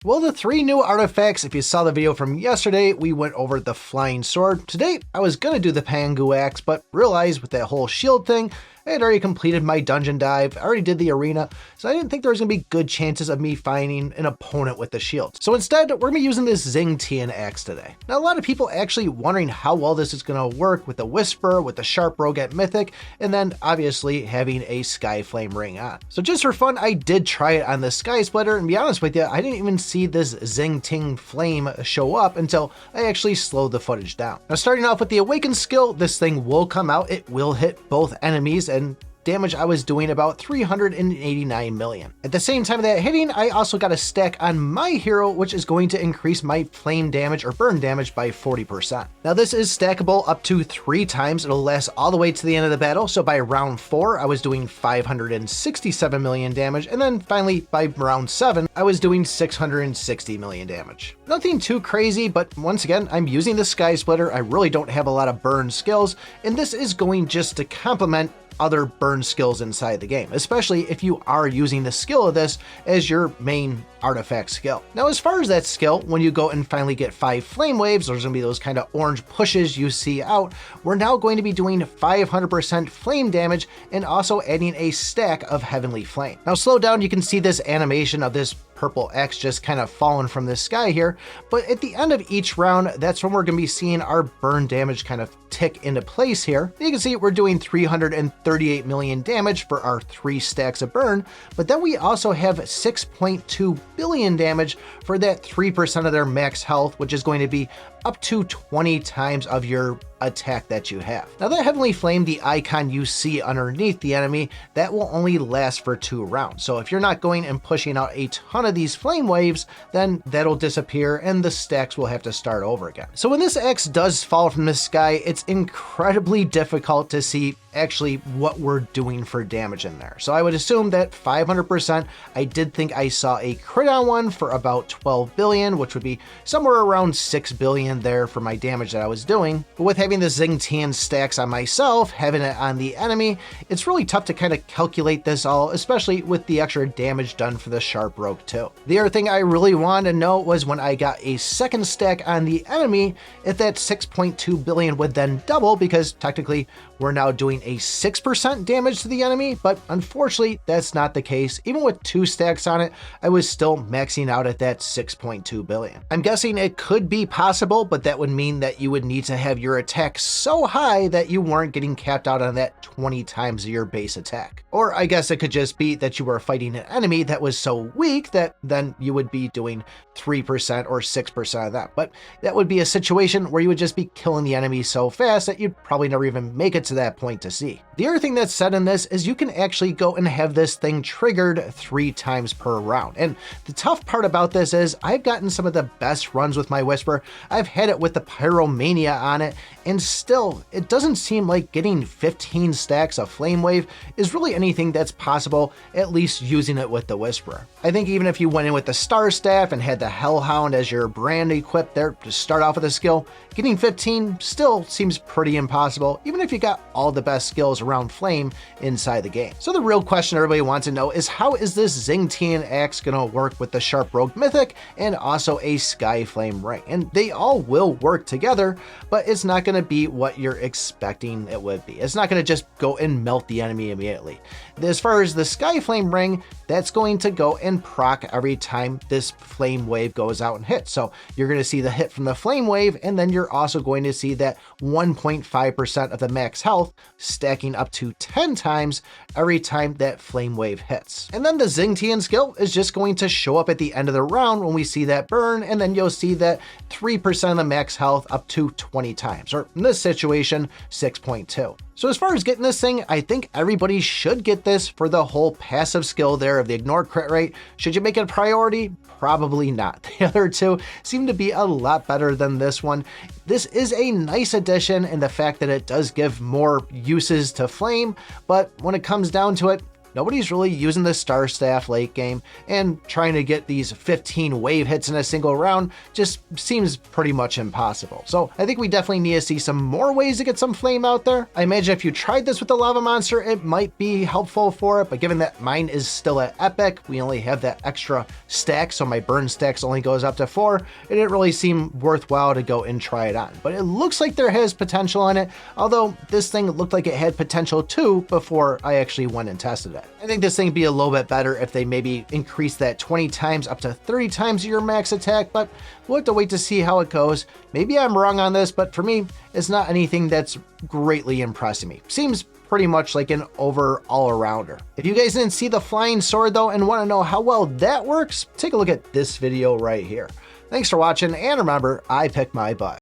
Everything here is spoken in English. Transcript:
Well, the 3 new artifacts, if you saw the video from yesterday, we went over the flying sword. Today, I was gonna do the Pangu axe, but realized with that whole shield thing, I had already completed my dungeon dive, I already did the arena, so I didn't think there was gonna be good chances of me finding an opponent with the shield. So instead, we're gonna be using this XIAN axe today. Now, a lot of people actually wondering how well this is gonna work with the Whisper, with the Sharp Rogue at Mythic, and then obviously having a Sky Flame ring on. So just for fun, I did try it on the Sky Splitter, and to be honest with you, I didn't even see this XIAN flame show up until I actually slowed the footage down. Now, starting off with the Awaken skill, this thing will come out, it will hit both enemies, and damage I was doing about 389 million. At the same time of that hitting, I also got a stack on my hero, which is going to increase my flame damage or burn damage by 40%. Now this is stackable up to 3 times. It'll last all the way to the end of the battle. So by round 4, I was doing 567 million damage. And then finally by round 7, I was doing 660 million damage. Nothing too crazy, but once again, I'm using the Sky Splitter. I really don't have a lot of burn skills, and this is going just to complement other burn skills inside the game, especially if you are using the skill of this as your main artifact skill. Now, as far as that skill, when you go and finally get 5 flame waves, there's gonna be those kind of orange pushes you see out. We're now going to be doing 500% flame damage and also adding a stack of heavenly flame. Now, slow down, you can see this animation of this purple X just kind of falling from the sky here, but at the end of each round, that's when we're going to be seeing our burn damage kind of tick into place here. You can see we're doing 338 million damage for our 3 stacks of burn, but then we also have 6.2 billion damage for that 3% of their max health, which is going to be up to 20 times of your attack that you have. Now that Heavenly Flame, the icon you see underneath the enemy, that will only last for 2 rounds. So if you're not going and pushing out a ton of these flame waves, then that'll disappear and the stacks will have to start over again. So when this X does fall from the sky, it's incredibly difficult to see actually what we're doing for damage in there. So I would assume that 500%, I did think I saw a crit on one for about 12 billion, which would be somewhere around 6 billion there for my damage that I was doing. But with having the XIAN stacks on myself, having it on the enemy, it's really tough to kind of calculate this all, especially with the extra damage done for the Sharp Rogue too. The other thing I really wanted to know was when I got a second stack on the enemy, if that 6.2 billion would then double, because technically we're now doing a 6% damage to the enemy, but unfortunately that's not the case. Even with 2 stacks on it, I was still maxing out at that 6.2 billion. I'm guessing it could be possible, but that would mean that you would need to have your attack so high that you weren't getting capped out on that 20 times of your base attack. Or I guess it could just be that you were fighting an enemy that was so weak that then you would be doing 3% or 6% of that. But that would be a situation where you would just be killing the enemy so fast that you'd probably never even make it to that point to see. The other thing that's said in this is you can actually go and have this thing triggered 3 times per round. And the tough part about this is I've gotten some of the best runs with my Whisper. I've had it with the Pyromania on it, and still it doesn't seem like getting 15 stacks of Flame Wave is really anything that's possible, at least using it with the Whisperer. I think even if you went in with the Star Staff and had the Hellhound as your brand equipped there to start off with a skill, getting 15 still seems pretty impossible, even if you got all the best skills around flame inside the game. So the real question everybody wants to know is, how is this XIAN axe gonna work with the Sharp Rogue Mythic and also a Sky Flame ring? And they all will work together, but it's not gonna be what you're expecting it would be. It's not gonna just go and melt the enemy immediately. As far as the Sky Flame ring, that's going to go and proc every time this flame wave goes out and hits. So you're going to see the hit from the flame wave, and then you're also going to see that 1.5% of the max health stacking up to 10 times every time that flame wave hits. And then the XIAN skill is just going to show up at the end of the round when we see that burn, and then you'll see that 3% of the max health up to 20 times, or in this situation, 6.2. So as far as getting this thing, I think everybody should get this for the whole passive skill there of the ignore crit rate. Should you make it a priority? Probably not. The other two seem to be a lot better than this one. This is a nice addition in the fact that it does give more uses to flame, but when it comes down to it, nobody's really using the Star Staff late game, and trying to get these 15 wave hits in a single round just seems pretty much impossible. So I think we definitely need to see some more ways to get some flame out there. I imagine if you tried this with the lava monster, it might be helpful for it, but given that mine is still at epic, we only have that extra stack, so my burn stacks only goes up to 4, it didn't really seem worthwhile to go and try it on. But it looks like there has potential on it, although this thing looked like it had potential too before I actually went and tested it. I think this thing would be a little bit better if they maybe increase that 20 times up to 30 times your max attack, but we'll have to wait to see how it goes. Maybe I'm wrong on this, but for me, it's not anything that's greatly impressing me. Seems pretty much like an all-arounder. If you guys didn't see the flying sword though and want to know how well that works, take a look at this video right here. Thanks for watching, and remember, I pick my butt.